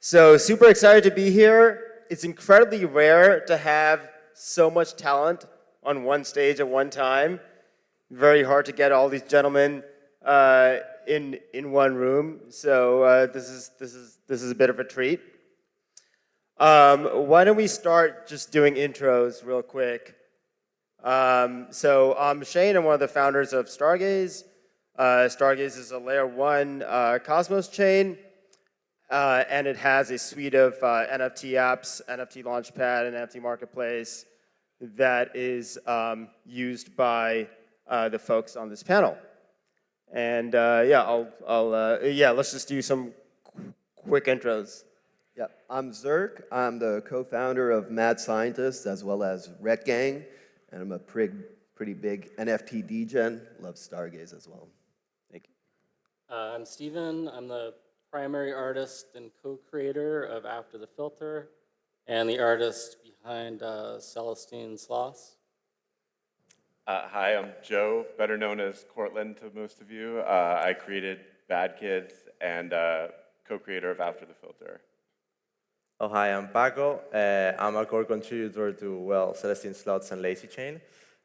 So super excited to be here. It's incredibly rare to have so much talent on one stage at one time. Very hard to get all these gentlemen in one room. So this is a bit of a treat. Why don't we start just doing intros real quick? So I'm Shane. I'm one of the founders of Stargaze. Stargaze is a layer 1 Cosmos chain. And it has a suite of NFT apps, NFT Launchpad, and NFT Marketplace that is used by the folks on this panel. And let's just do some quick intros. Yeah, I'm Zerk. I'm the co-founder of Mad Scientist as well as Rec Gang, and I'm a pretty big NFT degen. Love Stargaze as well. Thank you. I'm Steven. I'm the primary artist and co-creator of After the Filter, and the artist behind Celestine Sloths. Hi, I'm Joe, better known as Cortland to most of you. I created Bad Kids and co-creator of After the Filter. Oh, hi, I'm Paco. I'm a core contributor to, Celestine Sloths and Lazy Chain.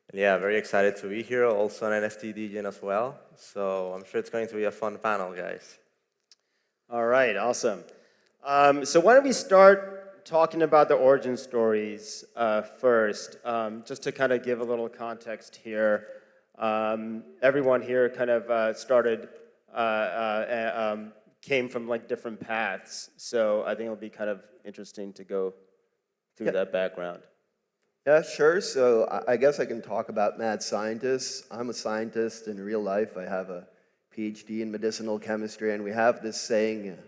And yeah, very excited to be here, also an NFT degen as well. So I'm sure it's going to be a fun panel, guys. All right, awesome. So why don't we start talking about the origin stories first, just to kind of give a little context here. Everyone here kind of came from like different paths, so I think it'll be kind of interesting to go through that background. Yeah, sure. So I guess I can talk about Mad Scientist. I'm a scientist in real life. I have a PhD in medicinal chemistry, and we have this saying,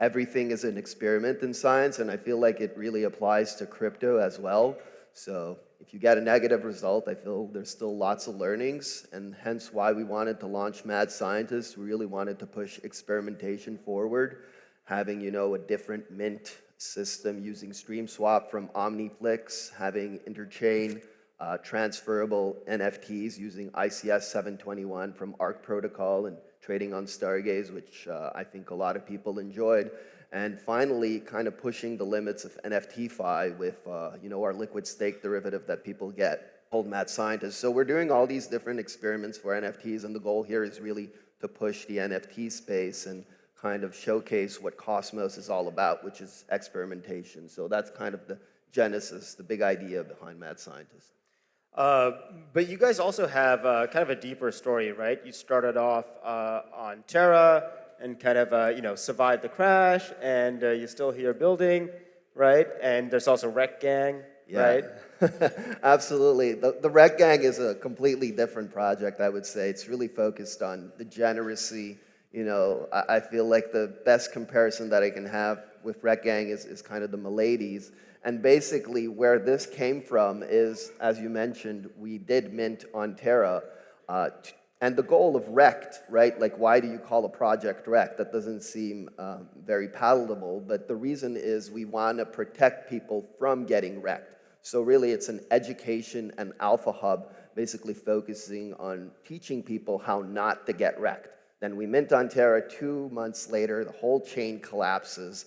everything is an experiment in science, and I feel like it really applies to crypto as well. So if you get a negative result, I feel there's still lots of learnings, and hence why we wanted to launch Mad Scientist. We really wanted to push experimentation forward, having, a different mint system using StreamSwap from OmniFlix, having Interchain transferable NFTs using ICS 721 from Arc Protocol and trading on Stargaze, which I think a lot of people enjoyed. And finally, kind of pushing the limits of NFTFi with, our liquid stake derivative that people get, called Mad Scientist. So we're doing all these different experiments for NFTs, and the goal here is really to push the NFT space and kind of showcase what Cosmos is all about, which is experimentation. So that's kind of the genesis, the big idea behind Mad Scientist. But you guys also have kind of a deeper story, right? You started off on Terra and kind of, survived the crash, and you're still here building, right? And there's also Rec Gang, right? Absolutely. The Rec Gang is a completely different project, I would say. It's really focused on degeneracy. I feel like the best comparison that I can have with Rec Gang is kind of the Miladies. And basically where this came from is, as you mentioned, we did mint on Terra. And the goal of wrecked, right? Like, why do you call a project wrecked? That doesn't seem very palatable. But the reason is we want to protect people from getting wrecked. So really it's an education and alpha hub, basically focusing on teaching people how not to get wrecked. Then we mint on Terra. 2 months later, the whole chain collapses.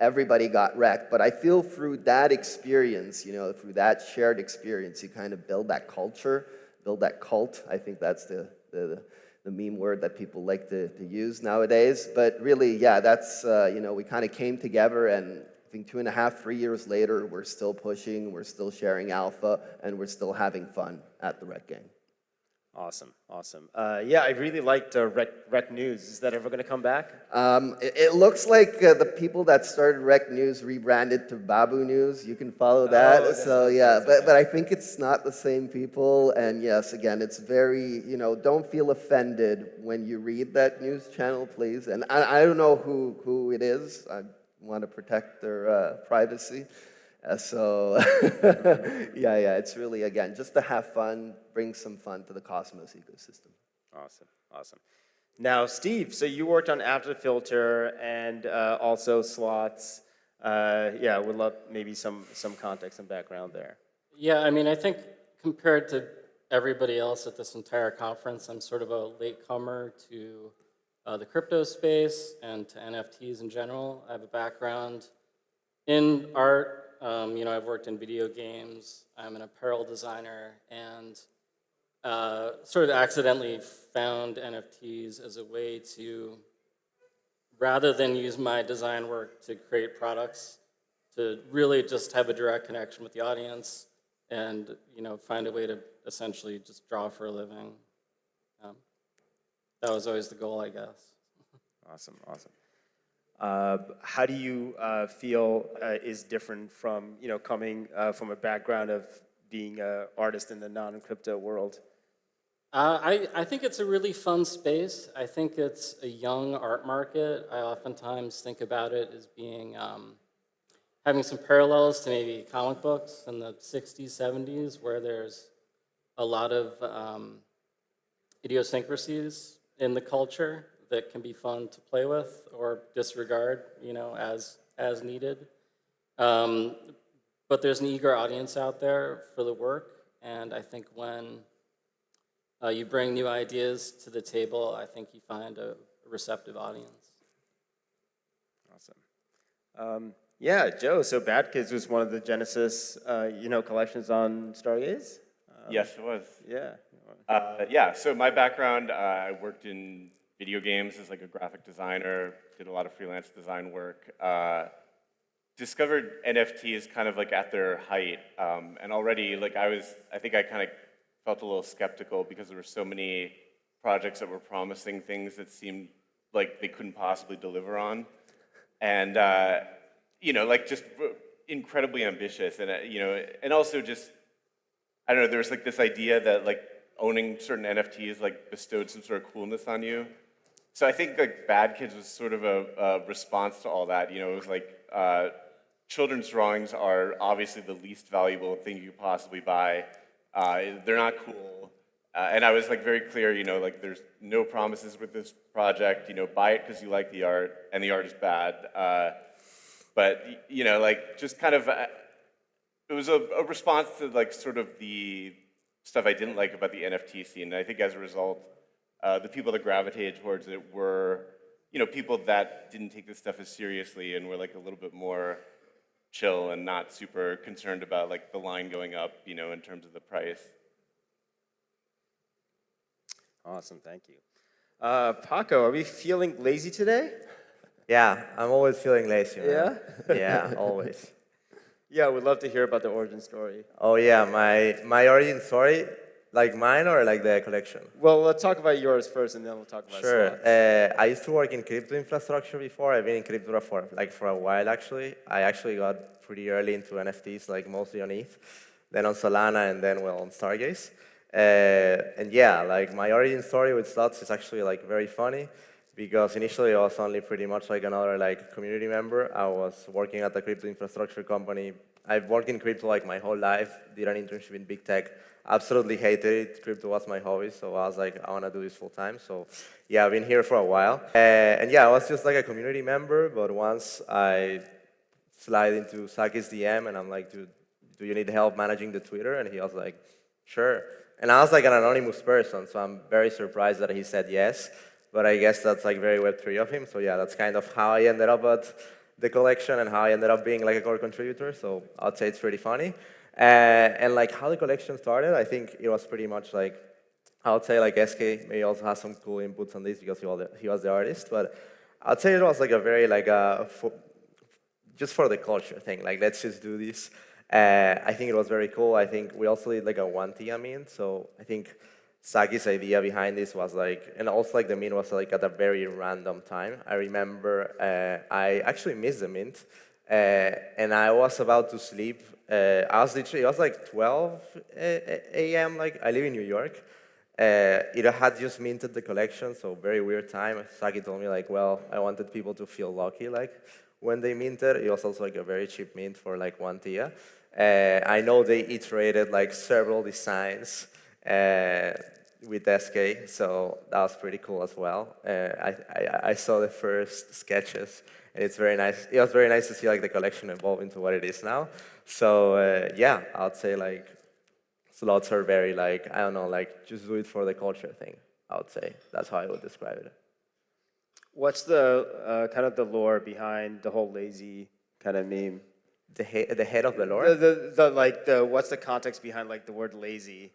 Everybody got wrecked, but I feel through that experience, through that shared experience, you kind of build that culture, build that cult. I think that's the meme word that people like to use nowadays. But really, yeah, that's, we kind of came together, and I think 2.5, 3 years later, we're still pushing, we're still sharing alpha, and we're still having fun at the Rec Gang. Awesome. I really liked Rec News. Is that ever going to come back? It looks like the people that started Rec News rebranded to Babu News. You can follow that. But I think it's not the same people. And yes, again, it's very, don't feel offended when you read that news channel, please. And I don't know who it is. I want to protect their privacy. It's really, again, just to have fun, bring some fun to the Cosmos ecosystem. Awesome. Now, Steve, so you worked on After the Filter and also Sloths. Would love maybe some context and background there. Yeah, I mean, I think compared to everybody else at this entire conference, I'm sort of a latecomer to the crypto space and to NFTs in general. I have a background in art. I've worked in video games. I'm an apparel designer, and sort of accidentally found NFTs as a way to, rather than use my design work to create products, to really just have a direct connection with the audience and find a way to essentially just draw for a living. That was always the goal, I guess. Awesome, awesome. How do you feel is different from coming from a background of being an artist in the non-crypto world? I think it's a really fun space. I think it's a young art market. I oftentimes think about it as being having some parallels to maybe comic books in the 60s, 70s, where there's a lot of idiosyncrasies in the culture that can be fun to play with or disregard, as needed. But there's an eager audience out there for the work, and I think when you bring new ideas to the table, I think you find a receptive audience. Awesome. Yeah, Joe, so Bad Kids was one of the Genesis, collections on Stargaze? Yes, it was. Yeah. So my background, I worked in video games as like a graphic designer, did a lot of freelance design work. Discovered NFTs kind of like at their height, and already like I think I kind of felt a little skeptical because there were so many projects that were promising things that seemed like they couldn't possibly deliver on, and like just incredibly ambitious, and and also just I don't know. There was like this idea that like owning certain NFTs like bestowed some sort of coolness on you. So I think like Bad Kids was sort of a response to all that. It was like children's drawings are obviously the least valuable thing you could possibly buy. They're not cool. And I was like very clear, like there's no promises with this project, buy it because you like the art and the art is bad. But, like just kind of, it was a response to like sort of the stuff I didn't like about the NFT scene. And I think as a result, the people that gravitated towards it were, people that didn't take this stuff as seriously and were like a little bit more chill and not super concerned about like the line going up, in terms of the price. Awesome, thank you. Paco, are we feeling lazy today? Yeah, I'm always feeling lazy, man. Yeah? Yeah, always. Yeah, we'd love to hear about the origin story. Oh yeah, my origin story, like mine or like the collection? Well, let's talk about yours first, and then we'll talk about Sure. sloths. I used to work in crypto infrastructure before. I've been in crypto for a while actually. I actually got pretty early into NFTs, like mostly on ETH, then on Solana, and then on Stargaze. And yeah, like my origin story with slots is actually like very funny because initially I was only pretty much like another like community member. I was working at a crypto infrastructure company. I've worked in crypto like my whole life, did an internship in big tech, absolutely hated it. Crypto was my hobby, so I was like, I want to do this full time. So yeah, I've been here for a while. And yeah, I was just like a community member, but once I slide into Saki's DM and I'm like, dude, do you need help managing the Twitter? And he was like, sure. And I was like an anonymous person, so I'm very surprised that he said yes. But I guess that's like very Web3 of him. So yeah, that's kind of how I ended up at the collection and how I ended up being like a core contributor. So I'd say it's pretty funny. And like how the collection started, I think it was pretty much like, I would say like SK maybe also has some cool inputs on this because he was the artist. But I'd say it was like a very like just for the culture thing. Like let's just do this. I think it was very cool. I think we also did like a 1T mint. So I think Saki's idea behind this was like, and also like the mint was like at a very random time. I remember I actually missed the mint and I was about to sleep. It was like 12 a.m. Like I live in New York. It had just minted the collection, so very weird time. Saki told me like, well, I wanted people to feel lucky like when they minted. It was also like a very cheap mint for like 1 TIA. I know they iterated like several designs with SK, so that was pretty cool as well. I saw the first sketches, and it's very nice. It was very nice to see like the collection evolve into what it is now. So yeah, I'd say like slots are very like, I don't know, like just do it for the culture thing. I would say that's how I would describe it. What's the kind of the lore behind the whole lazy kind of meme? The head of the lore? What's the context behind like the word lazy?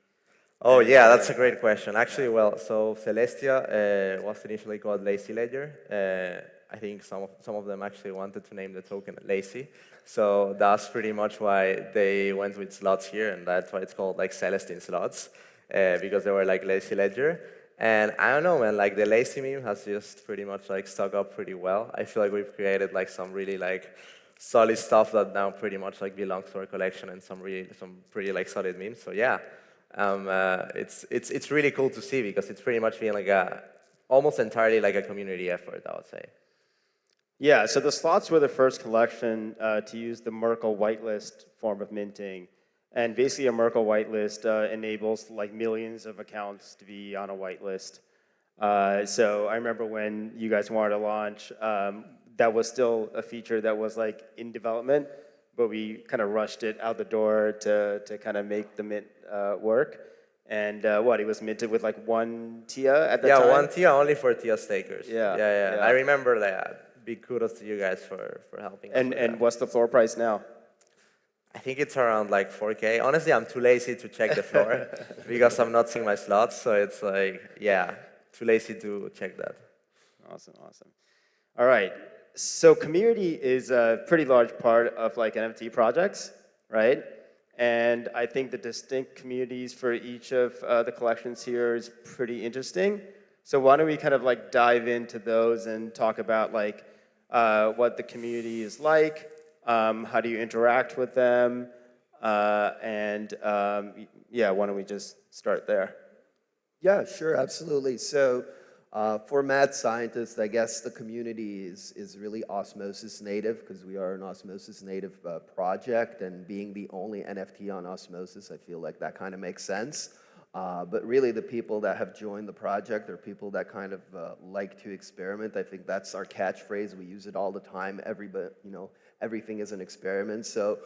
Oh yeah, that's a great question. Actually, well, so Celestia was initially called Lazy Ledger. I think some of them actually wanted to name the token Lazy. So that's pretty much why they went with slots here, and that's why it's called like Celestine Sloths, because they were like Lazy Ledger. And I don't know, man, like the lazy meme has just pretty much like stuck up pretty well. I feel like we've created like some really like solid stuff that now pretty much like belongs to our collection, and some pretty like solid memes. So yeah, it's really cool to see, because it's pretty much been like almost entirely like a community effort, I would say. Yeah, so the slots were the first collection to use the Merkle whitelist form of minting. And basically a Merkle whitelist enables like millions of accounts to be on a whitelist. So I remember when you guys wanted to launch, that was still a feature that was like in development, but we kind of rushed it out the door to kind of make the mint work. And it was minted with like 1 TIA at the time? Yeah, 1 TIA only for TIA stakers. Yeah. I remember that. Big kudos to you guys for helping us with And that. what's the floor price now? I think it's around like 4K. Honestly, I'm too lazy to check the floor because I'm not seeing my slots. So it's like, yeah, too lazy to check that. Awesome. All right. So community is a pretty large part of like NFT projects, right? And I think the distinct communities for each of the collections here is pretty interesting. So why don't we kind of like dive into those and talk about like what the community is like, how do you interact with them, yeah, why don't we just start there? Yeah, sure, absolutely. So for mad scientists, I guess the community is really Osmosis native, because we are an Osmosis native project, and being the only NFT on Osmosis, I feel like that kind of makes sense. But really the people that have joined the project are people that kind of like to experiment. I think that's our catchphrase. We use it all the time. Everything is an experiment. So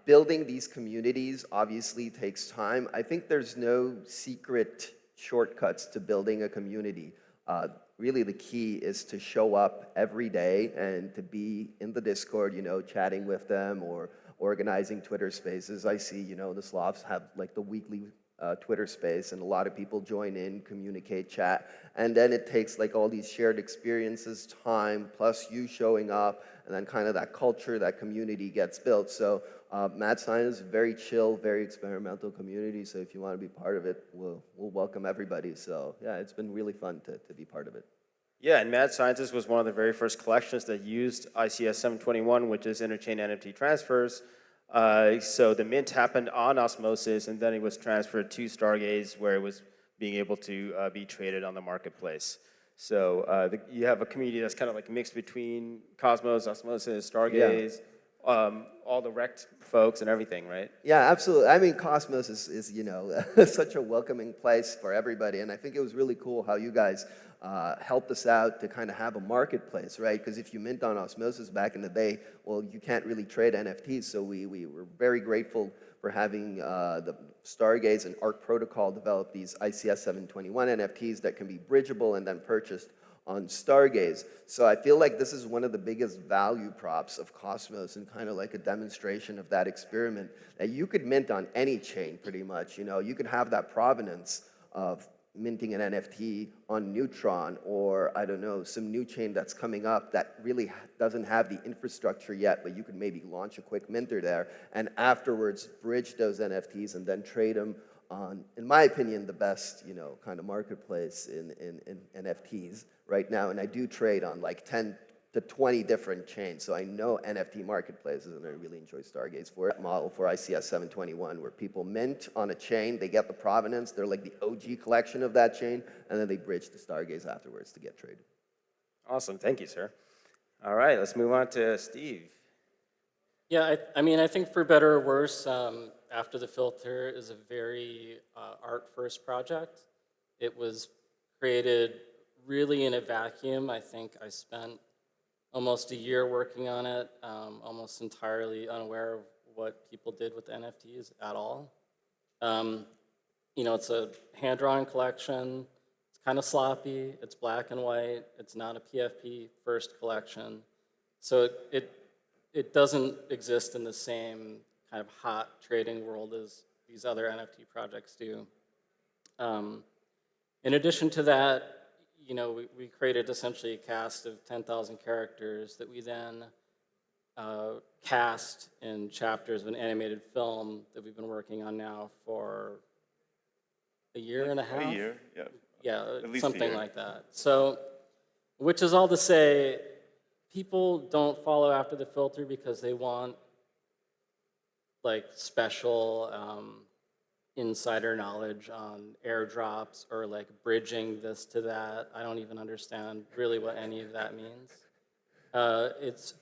building these communities obviously takes time. I think there's no secret shortcuts to building a community. Really the key is to show up every day and to be in the Discord, chatting with them or organizing Twitter spaces. I see, the Sloths have like the weekly Twitter space, and a lot of people join in, communicate, chat, and then it takes like all these shared experiences, time, plus you showing up, and then kind of that culture, that community gets built. So Mad Science is a very chill, very experimental community, so if you want to be part of it, we'll welcome everybody. So yeah, it's been really fun to be part of it. Yeah, and Mad Scientist was one of the very first collections that used ICS 721, which is interchain NFT transfers. So the mint happened on Osmosis, and then it was transferred to Stargaze, where it was being able to be traded on the marketplace. So you have a community that's kind of like mixed between Cosmos, Osmosis, Stargaze, all the Rect folks and everything, right? Yeah, absolutely. I mean, Cosmos is such a welcoming place for everybody, and I think it was really cool how you guys helped us out to kind of have a marketplace, right? Because if you mint on Osmosis back in the day, well, you can't really trade NFTs, so we were very grateful for having the Stargaze and Arc Protocol develop these ICS 721 NFTs that can be bridgeable and then purchased on Stargaze. So I feel like this is one of the biggest value props of Cosmos, and kind of like a demonstration of that experiment, that you could mint on any chain pretty much. You could have that provenance of minting an NFT on Neutron, or I don't know, some new chain that's coming up that really doesn't have the infrastructure yet, but you could maybe launch a quick minter there, and afterwards bridge those NFTs and then trade them on, in my opinion, the best, kind of marketplace in NFTs right now. And I do trade on like 10 to 20 different chains, so I know NFT marketplaces, and I really enjoy Stargaze for it. Model for ICS 721, where people mint on a chain, they get the provenance, they're like the OG collection of that chain, and then they bridge to Stargaze afterwards to get traded. Awesome, thank you, sir. All right, let's move on to Steve. Yeah, I think for better or worse, After the Filter is a very art-first project. It was created really in a vacuum. I think I spent almost a year working on it, almost entirely unaware of what people did with NFTs at all. It's a hand-drawn collection. It's kind of sloppy. It's black and white. It's not a PFP first collection. So it doesn't exist in the same kind of hot trading world as these other NFT projects do. In addition to that, we created essentially a cast of 10,000 characters that we then cast in chapters of an animated film that we've been working on now for a year and a half. A year, yeah. Yeah, At least a something year. like that. So, which is all to say, people don't follow after the filter because they want like special insider knowledge on airdrops or like bridging this to that. I don't even understand really what any of that means. It's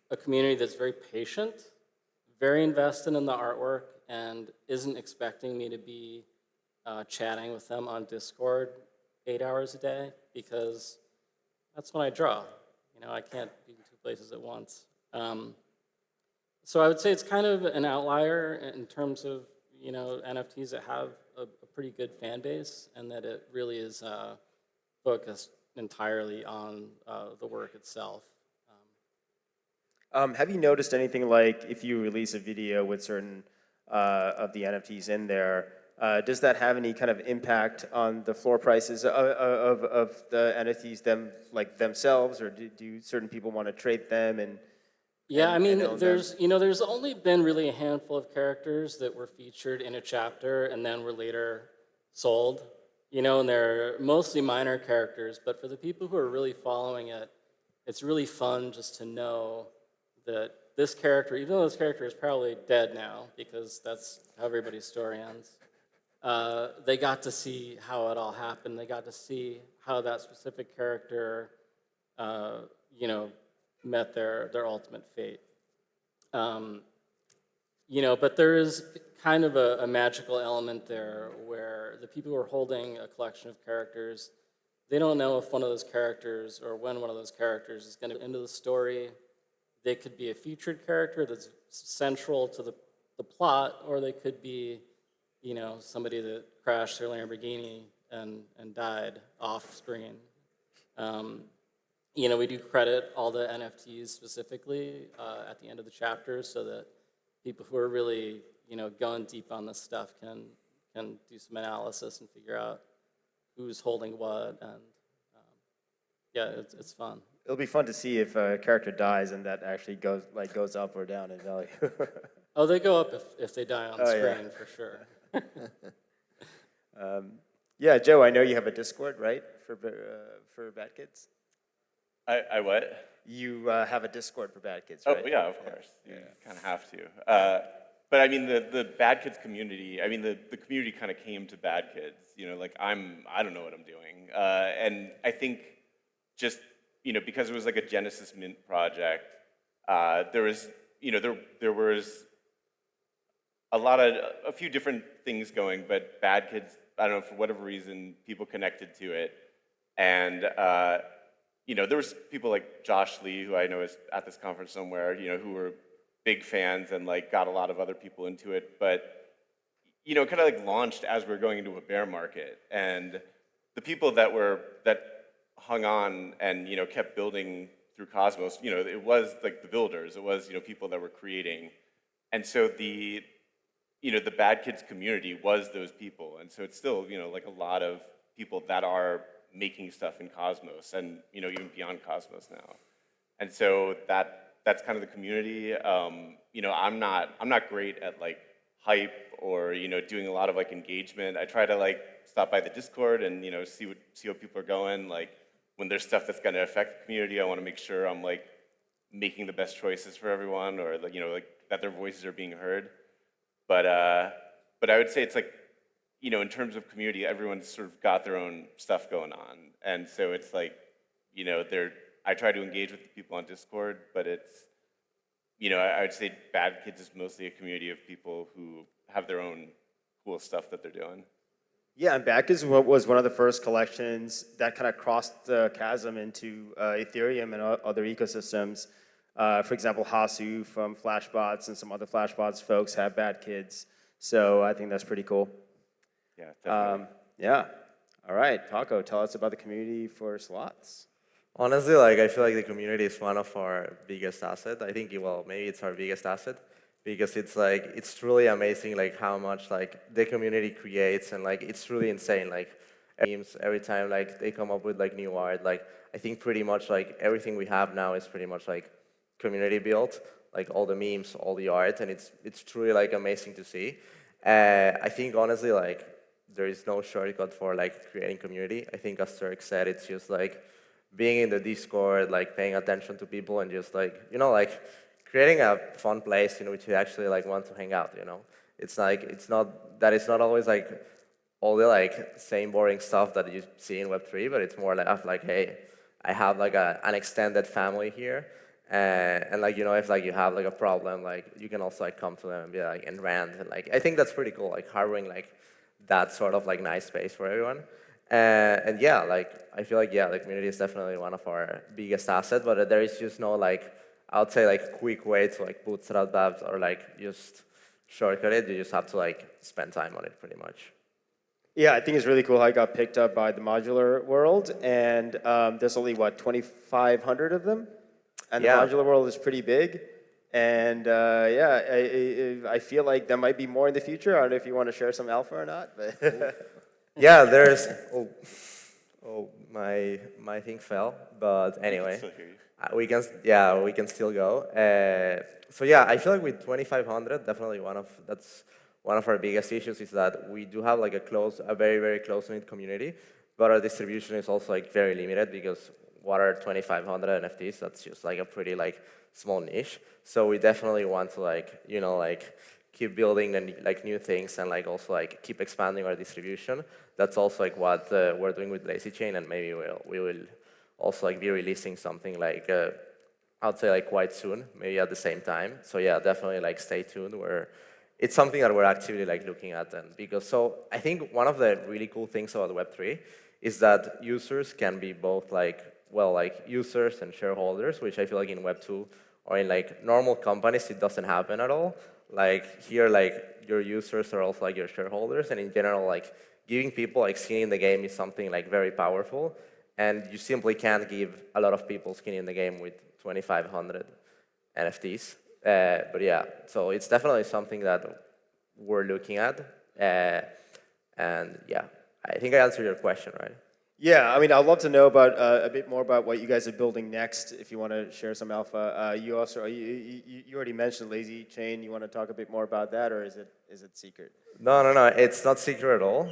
a community that's very patient, very invested in the artwork, and isn't expecting me to be chatting with them on Discord 8 hours a day, because that's when I draw. I can't be in two places at once. So I would say it's kind of an outlier in terms of NFTs that have a pretty good fan base, and that it really is focused entirely on the work itself. Have you noticed anything like if you release a video with certain of the NFTs in there, does that have any kind of impact on the floor prices of the NFTs themselves, or do certain people want to trade them? Yeah, I mean, own there's only been really a handful of characters that were featured in a chapter and then were later sold, and they're mostly minor characters. But for the people who are really following it, it's really fun just to know that this character, even though this character is probably dead now, because that's how everybody's story ends, they got to see how it all happened. They got to see how that specific character, met their ultimate fate. But there is kind of a magical element there where the people who are holding a collection of characters, they don't know if one of those characters or when one of those characters is going to into the story. They could be a featured character that's central to the plot, or they could be, somebody that crashed their Lamborghini and died off screen. We do credit all the NFTs specifically at the end of the chapter, so that people who are really, going deep on this stuff can do some analysis and figure out who's holding what, and it's fun. It'll be fun to see if a character dies and that actually goes up or down in value. Oh, they go up if they die on screen, yeah. for sure. Yeah, Joe, I know you have a Discord, right, for Bad Kids? I what? You have a Discord for Bad Kids, right? Oh, yeah, of course. You kind of have to. But I mean, the Bad Kids community, the community kind of came to Bad Kids. I don't know what I'm doing. And I think just, because it was like a Genesis Mint project, there was a few different things going, but Bad Kids, I don't know, for whatever reason, people connected to it. And, there was people like Josh Lee, who I know is at this conference somewhere, who were big fans and got a lot of other people into it. But, it kind of launched as we were going into a bear market. And the people that hung on and, kept building through Cosmos, it was the builders, it was, people that were creating. And so the Bad Kids community was those people. And so it's still, a lot of people that are making stuff in Cosmos and, even beyond Cosmos now. And so that's kind of the community. I'm not great at hype or, doing a lot of engagement. I try to stop by the Discord and, see what people are going. When there's stuff that's going to affect the community, I want to make sure I'm making the best choices for everyone, or that their voices are being heard. But I would say it's in terms of community, everyone's sort of got their own stuff going on. And so it's I try to engage with the people on Discord, but it's, I would say Bad Kids is mostly a community of people who have their own cool stuff that they're doing. Yeah, and Bad Kids was one of the first collections that kind of crossed the chasm into Ethereum and other ecosystems. For example, Hasu from Flashbots and some other Flashbots folks have Bad Kids. So I think that's pretty cool. Yeah, definitely. Yeah. All right, Paco, tell us about the community for slots. Honestly, like I feel like the community is one of our biggest assets. I think, well, maybe it's our biggest asset because it's like it's truly amazing, like how much like the community creates, and like it's really insane. Like teams every time like they come up with like new art. Like I think pretty much like everything we have now is pretty much like community built. Like all the memes, all the art, and it's truly like amazing to see. I think honestly, like there is no shortcut for like creating community. I think as Turk said, it's just like being in the Discord, like paying attention to people, and just like like creating a fun place in which you actually like want to hang out. It's like it's not always like all the like same boring stuff that you see in Web3, but it's more like of like, hey, I have like an extended family here. And like if like you have like a problem, like you can also like come to them and be like and rant, and like I think that's pretty cool, like harboring like that sort of like nice space for everyone. And yeah, like I feel like the community is definitely one of our biggest assets, but there is just no like I would say like quick way to like bootstrap that or like just shortcut it. You just have to like spend time on it pretty much. Yeah, I think it's really cool how it got picked up by the modular world, and there's only, what, 2,500 of them? And the modular world is pretty big. And I feel like there might be more in the future. I don't know if you want to share some alpha or not. But Yeah, there's, my thing fell, but anyway. We can still go. So yeah, I feel like with 2,500, definitely that's one of our biggest issues is that we do have like a very, very close-knit community, but our distribution is also like very limited because what are 2,500 NFTs? That's just like a pretty like small niche. So we definitely want to like, like keep building and like new things and like also like keep expanding our distribution. That's also like what we're doing with LazyChain, and maybe we will also like be releasing something like I'd say like quite soon, maybe at the same time. So yeah, definitely like stay tuned. It's something that we're actively like looking at, and so I think one of the really cool things about Web3 is that users can be both like users and shareholders, which I feel like in Web2 or in like normal companies it doesn't happen at all. Like here, like your users are also like your shareholders, and in general, like giving people like skin in the game is something like very powerful, and you simply can't give a lot of people skin in the game with 2,500 NFTs. But yeah, so it's definitely something that we're looking at, and yeah, I think I answered your question, right? yeah, I mean, I'd love to know about a bit more about what you guys are building next. If you want to share some alpha, you also you already mentioned LazyChain. You want to talk a bit more about that, or is it secret? No, it's not secret at all.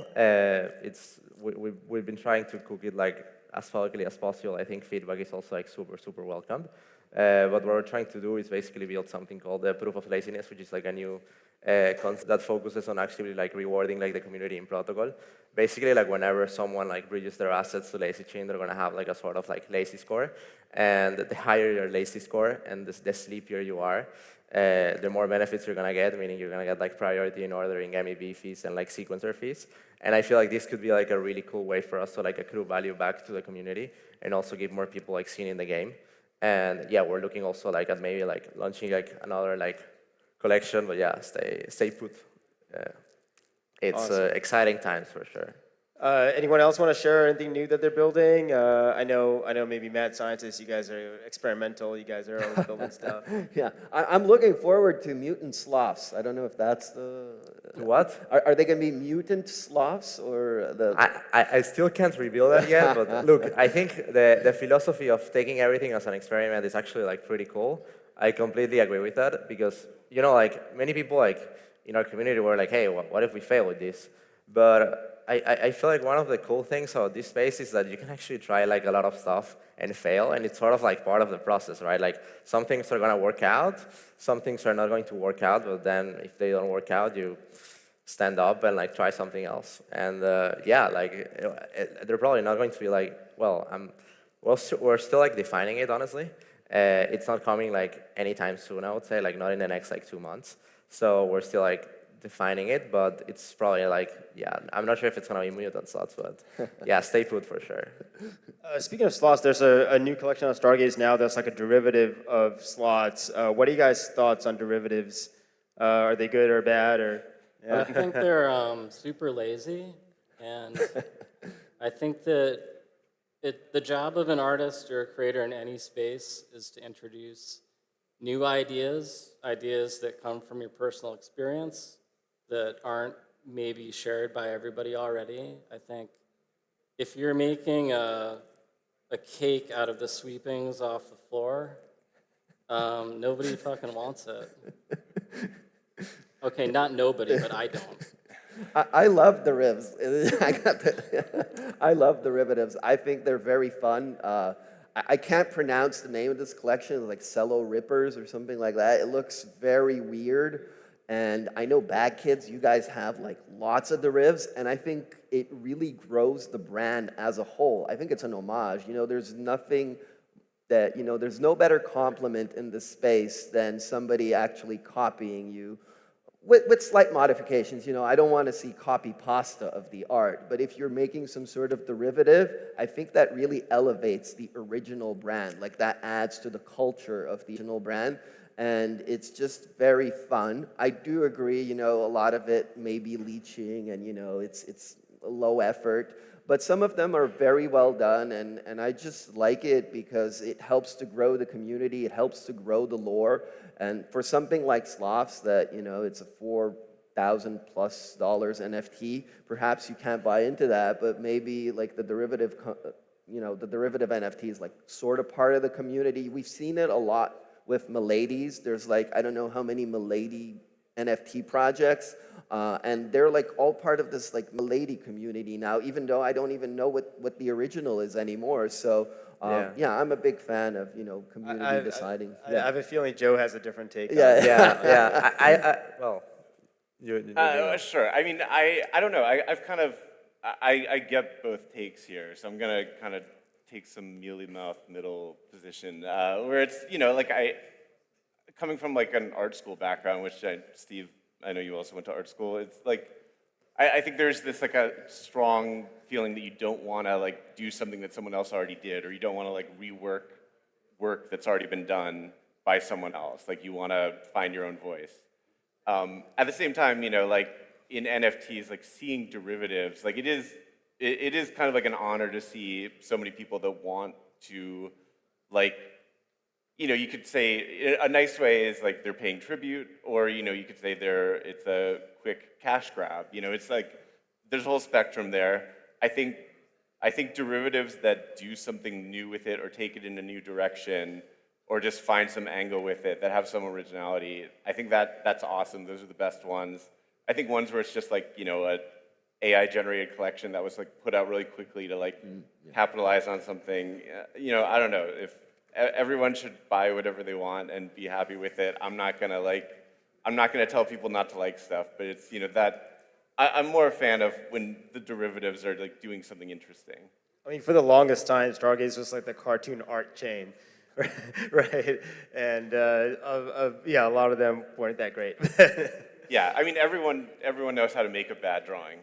We've been trying to cook it like as publicly as possible. I think feedback is also like super welcomed. But what we're trying to do is basically build something called the proof of laziness, which is like a new concept that focuses on actually like rewarding like the community in protocol. Basically, like whenever someone like bridges their assets to LazyChain, they're gonna have like a sort of like lazy score, and the higher your lazy score and the sleepier you are, the more benefits you're gonna get. Meaning you're gonna get like priority in ordering, MEV fees, and like sequencer fees. And I feel like this could be like a really cool way for us to like accrue value back to the community and also give more people like skin in the game. And yeah, we're looking also like at maybe like launching like another like collection, but yeah, stay put. It's Awesome. exciting times for sure. Anyone else want to share anything new that they're building? I know maybe mad scientists, you guys are experimental, you guys are always building stuff. Yeah, I'm looking forward to mutant sloths. I don't know if that's the... What? Are they going to be mutant sloths or the... I still can't reveal that yet, but look, I think the philosophy of taking everything as an experiment is actually like pretty cool. I completely agree with that because, like many people like in our community were like, hey, what if we fail with this? But I feel like one of the cool things about this space is that you can actually try like a lot of stuff and fail, and it's sort of like part of the process, right? Like some things are gonna work out, some things are not going to work out, but then if they don't work out, you stand up and like try something else. And yeah, like they're probably not going to be like, we're still like defining it, honestly. It's not coming like anytime soon, I would say, like not in the next like 2 months. So we're still like defining it, but it's probably like, yeah, I'm not sure if it's gonna be mutant slots, but yeah, stay put for sure. Speaking of slots, there's a new collection on Stargaze now that's like a derivative of slots. What are you guys' thoughts on derivatives? Are they good or bad? Or I think they're super lazy, and I think that the job of an artist or a creator in any space is to introduce new ideas, ideas that come from your personal experience that aren't maybe shared by everybody already. I think if you're making a cake out of the sweepings off the floor, nobody fucking wants it. Okay, not nobody, but I don't. I love derivs. I love derivatives. I think they're very fun. I can't pronounce the name of this collection, like Cello Rippers or something like that. It looks very weird. And I know Bad Kids, you guys have like lots of derivs, and I think it really grows the brand as a whole. I think it's an homage. You know, there's nothing that, you know, there's no better compliment in this space than somebody actually copying you with slight modifications. You know, I don't want to see copy pasta of the art, but if you're making some sort of derivative, I think that really elevates the original brand. Like that adds to the culture of the original brand, and it's just very fun. I do agree, you know, a lot of it may be leeching and, you know, it's low effort, but some of them are very well done, and I just like it because it helps to grow the community, it helps to grow the lore. And for something like Sloths that, you know, it's a $4,000+ NFT, perhaps you can't buy into that, but maybe like the derivative, you know, the derivative NFT is like sort of part of the community. We've seen it a lot with Miladies. There's like, I don't know how many Milady NFT projects, and they're like all part of this like Milady community now, even though I don't even know what the original is anymore. So yeah, I'm a big fan of, you know, community deciding. I have a feeling Joe has a different take. Yeah, Yeah. Well, you Sure. I mean, I don't know. I've kind of, I get both takes here. So I'm going to kind of take some mealy-mouthed middle position where it's, you know, like coming from like an art school background, which Steve, I know you also went to art school. It's like, I think there's this like a strong feeling that you don't want to like do something that someone else already did, or you don't want to like rework work that's already been done by someone else. Like you want to find your own voice. At the same time, you know, like in NFTs, like seeing derivatives, like it is kind of like an honor to see so many people that want to, like, you know, you could say a nice way is like they're paying tribute, or, you know, you could say it's a quick cash grab. You know, it's like there's a whole spectrum there. I think derivatives that do something new with it, or take it in a new direction, or just find some angle with it that have some originality, I think that's awesome. Those are the best ones. I think ones where it's just like, you know, a AI-generated collection that was like put out really quickly to like capitalize on something. You know, I don't know if everyone should buy whatever they want and be happy with it. I'm not gonna tell people not to like stuff, but it's, you know, that I'm more a fan of when the derivatives are like doing something interesting. I mean, for the longest time, Stargaze was like the cartoon art chain, right? And yeah, a lot of them weren't that great. Yeah, I mean, everyone knows how to make a bad drawing.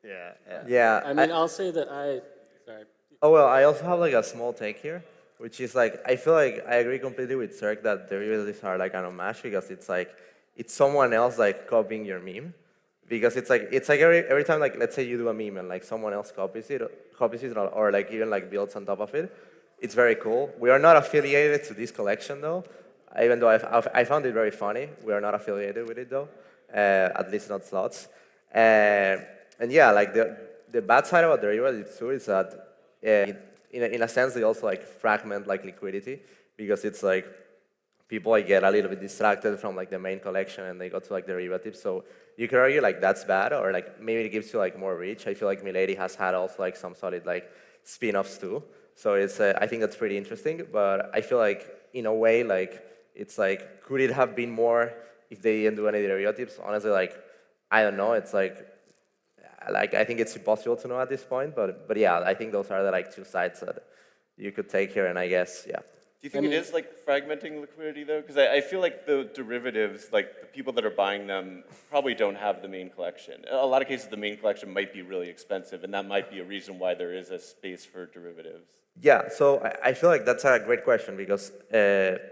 Yeah. I mean, I'll say that sorry. Oh, well, I also have like a small take here, which is like, I feel like I agree completely with Cirque that derivatives are like an homage, because it's like, it's someone else like copying your meme. Because it's like every time, like, let's say you do a meme and like someone else copies it or like even like builds on top of it, it's very cool. We are not affiliated to this collection though, even though I found it very funny. We are not affiliated with it though, at least not Sloths. And yeah, like the bad side about derivatives too is that in a sense they also like fragment like liquidity, because it's like people like get a little bit distracted from like the main collection and they go to like derivatives. So you could argue like that's bad, or like maybe it gives you like more reach. I feel like Milady has had also like some solid like spin-offs too. So it's I think that's pretty interesting. But I feel like in a way like it's like, could it have been more if they didn't do any derivatives? Honestly, like I don't know. It's like I think it's impossible to know at this point. But yeah, I think those are the like two sides that you could take here. And I guess yeah. Do you think it is like fragmenting liquidity though? Because I feel like the derivatives, like the people that are buying them, probably don't have the main collection. In a lot of cases, the main collection might be really expensive, and that might be a reason why there is a space for derivatives. Yeah, so I feel like that's a great question, because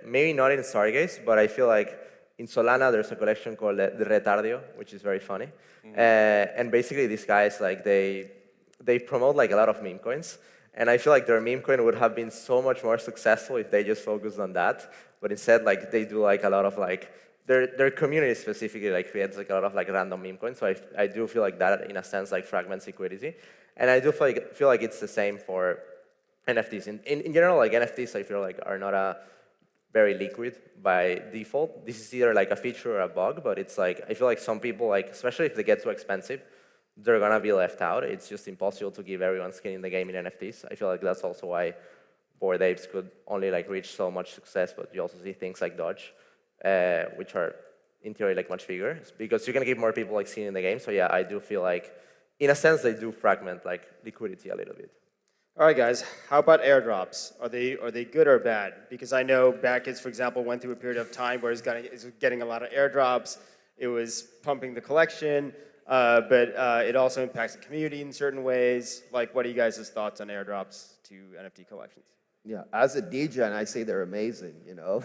maybe not in Stargaze, but I feel like in Solana there's a collection called the Retardio, which is very funny. And basically these guys, like they they promote like a lot of meme coins. And I feel like their meme coin would have been so much more successful if they just focused on that. But instead, like they do like a lot of like, their community specifically like creates like a lot of like random meme coins. So I do feel like that in a sense like fragments liquidity. And I do feel like it's the same for NFTs. In general, like NFTs I feel like are not a very liquid by default. This is either like a feature or a bug, but it's like, I feel like some people, like, especially if they get too expensive, they're gonna be left out. It's just impossible to give everyone skin in the game in NFTs. I feel like that's also why Bored Apes could only like reach so much success, but you also see things like Dodge, which are in theory like much bigger, because you can give more people like skin in the game. So yeah, I do feel like, in a sense, they do fragment like liquidity a little bit. All right, guys, how about airdrops? Are they good or bad? Because I know Bad Kids, for example, went through a period of time where it's getting a lot of airdrops. It was pumping the collection, but it also impacts the community in certain ways. Like, what are you guys' thoughts on airdrops to NFT collections? Yeah, as a DJ, and I say they're amazing, you know.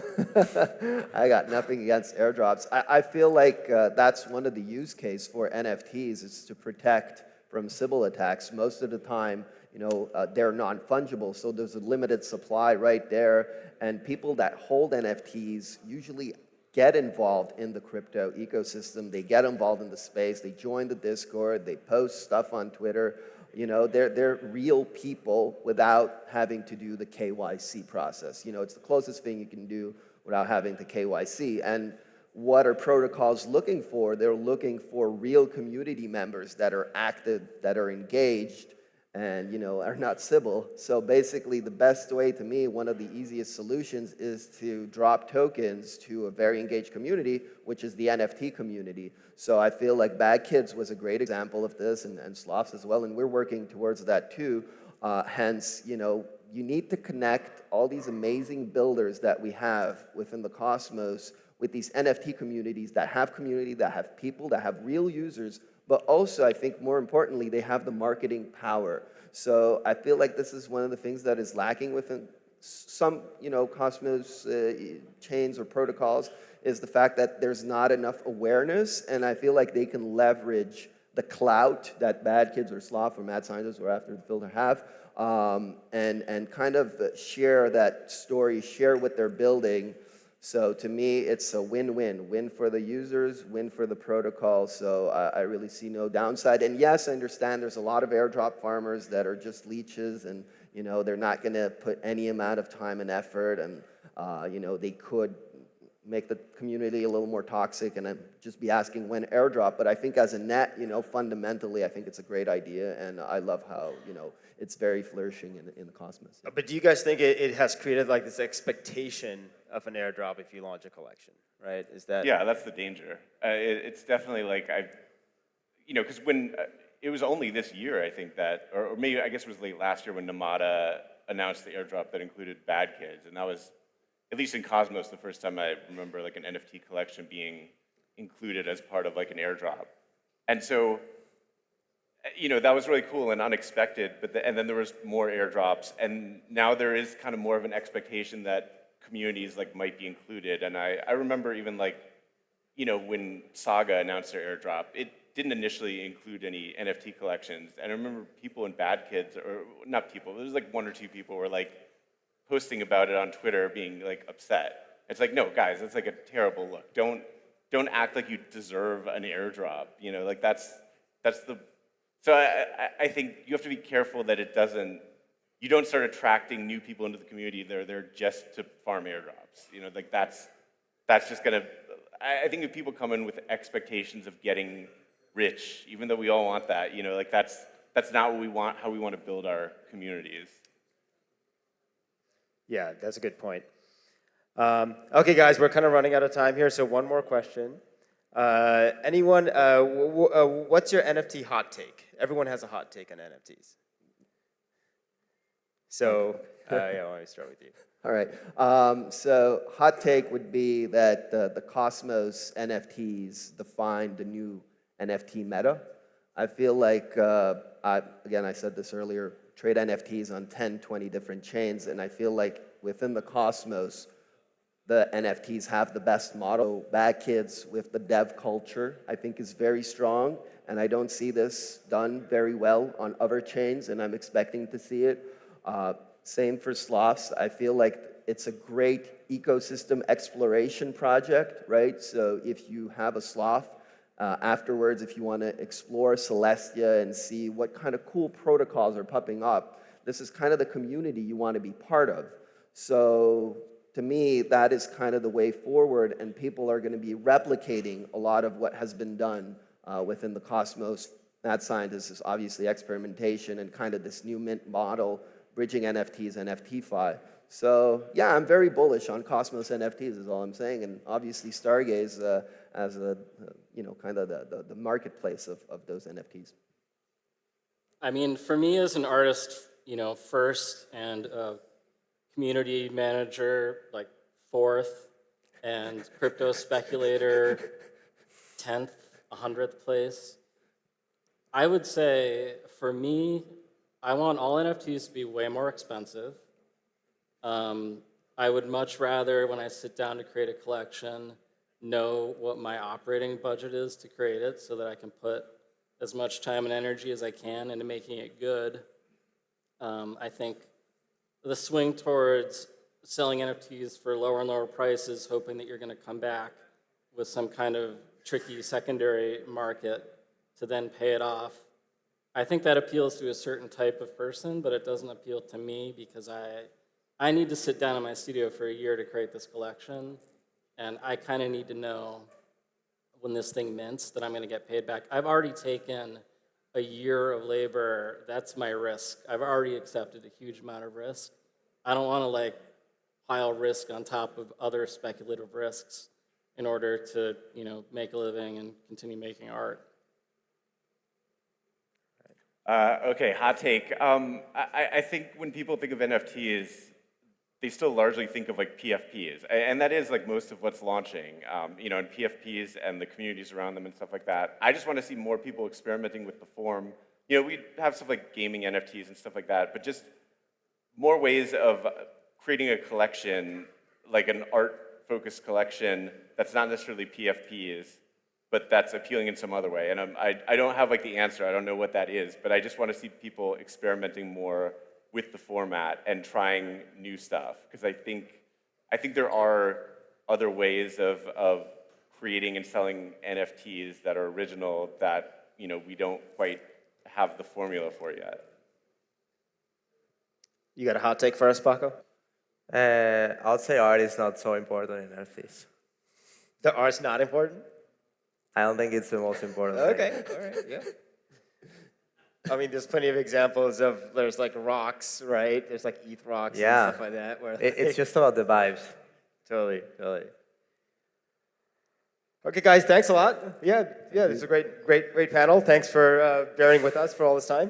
I got nothing against airdrops. I feel like that's one of the use case for NFTs is to protect from Sybil attacks. Most of the time, you know, they're non-fungible, so there's a limited supply right there, and people that hold NFTs usually get involved in the crypto ecosystem. They get involved in the space. They join the Discord. They post stuff on Twitter. You know, they're real people without having to do the KYC process. You know, it's the closest thing you can do without having the KYC. And what are protocols looking for? They're looking for real community members that are active, that are engaged, and, you know, are not Sybil. So basically, the best way, to me, one of the easiest solutions is to drop tokens to a very engaged community, which is the NFT community. So I feel like Bad Kids was a great example of this, and Sloths as well, and we're working towards that too. Hence, you know, you need to connect all these amazing builders that we have within the Cosmos with these NFT communities that have community, that have people, that have real users, but also, I think more importantly, they have the marketing power. So I feel like this is one of the things that is lacking within some, you know, Cosmos chains or protocols, is the fact that there's not enough awareness, and I feel like they can leverage the clout that Bad Kids or Sloth or Mad Scientists or After the Filter have, and kind of share that story, share what they're building. So to me, it's a win-win. Win for the users, win for the protocol. So I really see no downside. And yes, I understand there's a lot of airdrop farmers that are just leeches, and you know they're not going to put any amount of time and effort, and you know they could make the community a little more toxic and just be asking when airdrop. But I think as a net, you know, fundamentally, I think it's a great idea, and I love how, you know, it's very flourishing in the Cosmos. But do you guys think it has created like this expectation of an airdrop if you launch a collection, right? Is that? Yeah, that's the danger. It's definitely like you know, because when it was only this year, I think that, or maybe I guess it was late last year when Namada announced the airdrop that included Bad Kids, and that was, at least in Cosmos, the first time I remember like an NFT collection being included as part of like an airdrop. And so, you know, that was really cool and unexpected, but and then there was more airdrops, and now there is kind of more of an expectation that communities like might be included. And I remember even like, you know, when Saga announced their airdrop, it didn't initially include any NFT collections. And I remember people in Bad Kids, or not people, there was like one or two people were like, posting about it on Twitter, being like upset. It's like, no, guys, that's like a terrible look. Don't act like you deserve an airdrop. You know, like that's the. So I think you have to be careful that it doesn't. You don't start attracting new people into the community. They're there just to farm airdrops. You know, like that's just gonna. I think if people come in with expectations of getting rich, even though we all want that, you know, like that's not what we want. How we want to build our communities. Yeah, that's a good point. Okay, guys, we're kind of running out of time here, so one more question. Anyone, what's your NFT hot take? Everyone has a hot take on NFTs. So, yeah, why don't we start with you? All right. So hot take would be that the Cosmos NFTs define the new NFT meta. I feel like, again, I said this earlier, trade NFTs on 10, 20 different chains, and I feel like within the Cosmos, the NFTs have the best model. Bad Kids with the dev culture, I think is very strong, and I don't see this done very well on other chains, and I'm expecting to see it. Same for Sloths. I feel like it's a great ecosystem exploration project, right? So if you have a sloth, afterwards, if you want to explore Celestia and see what kind of cool protocols are popping up, this is kind of the community you want to be part of. So to me, that is kind of the way forward, and people are going to be replicating a lot of what has been done within the Cosmos. Mad Scientist is obviously experimentation and kind of this new mint model, bridging NFTs and FTFi. So yeah, I'm very bullish on Cosmos NFTs is all I'm saying, and obviously Stargaze as a, kind of the marketplace of those NFTs. I mean, for me as an artist, first, and a community manager, like 4th, and crypto speculator, 10th, 100th place, I would say, for me, I want all NFTs to be way more expensive. I would much rather, when I sit down to create a collection, know what my operating budget is to create it so that I can put as much time and energy as I can into making it good. I think the swing towards selling NFTs for lower and lower prices, hoping that you're going to come back with some kind of tricky secondary market to then pay it off, I think that appeals to a certain type of person, but it doesn't appeal to me because I need to sit down in my studio for a year to create this collection, and I kind of need to know when this thing mints that I'm going to get paid back. I've already taken a year of labor. That's my risk. I've already accepted a huge amount of risk. I don't want to pile risk on top of other speculative risks in order to make a living and continue making art. Okay, hot take. I think when people think of NFTs, they still largely think of PFPs, and that is most of what's launching, and PFPs and the communities around them and stuff like that. I just want to see more people experimenting with the form. We have stuff like gaming NFTs and stuff like that, but just more ways of creating a collection, like an art-focused collection that's not necessarily PFPs, but that's appealing in some other way. And I don't have the answer. I don't know what that is, but I just want to see people experimenting more with the format and trying new stuff, because I think there are other ways of creating and selling NFTs that are original that we don't quite have the formula for yet. You got a hot take for us, Paco? I would say art is not so important in NFTs. The art's not important? I don't think it's the most important Okay, thing. all right, yeah. I mean, there's plenty of examples of, there's rocks, right? There's ETH rocks Yeah. and stuff like that. Where It's just about the vibes. Totally. Okay, guys, thanks a lot. Yeah, this is a great panel. Thanks for bearing with us for all this time.